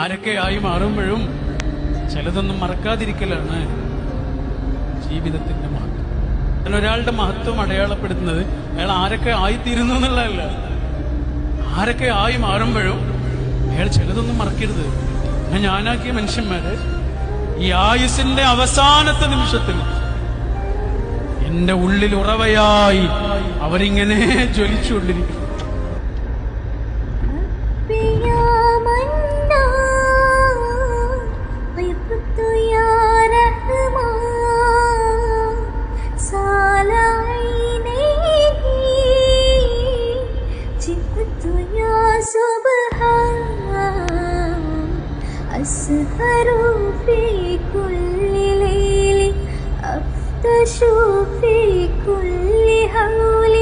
ആരൊക്കെയായി മാറുമ്പോഴും ചിലതൊന്നും മറക്കാതിരിക്കലാണ് ജീവിതത്തിന്റെ മഹത്വം. ഒരാളുടെ മഹത്വം അടയാളപ്പെടുത്തുന്നത് അയാൾ ആരൊക്കെ ആയിത്തീരുന്നു എന്നുള്ളതല്ല, ആരൊക്കെ ആയി മാറുമ്പോഴും അയാൾ ചിലതൊന്നും മറക്കരുത്. ഞാനാക്കിയ മനുഷ്യന്മാര് ഈ ആയുസിന്റെ അവസാനത്തെ നിമിഷത്തിൽ എന്റെ ഉള്ളിൽ ഉറവയായി അവരിങ്ങനെ ജ്വലിച്ചുകൊണ്ടിരിക്കുന്നു. أسهر في كل ليل أفتش في كل هول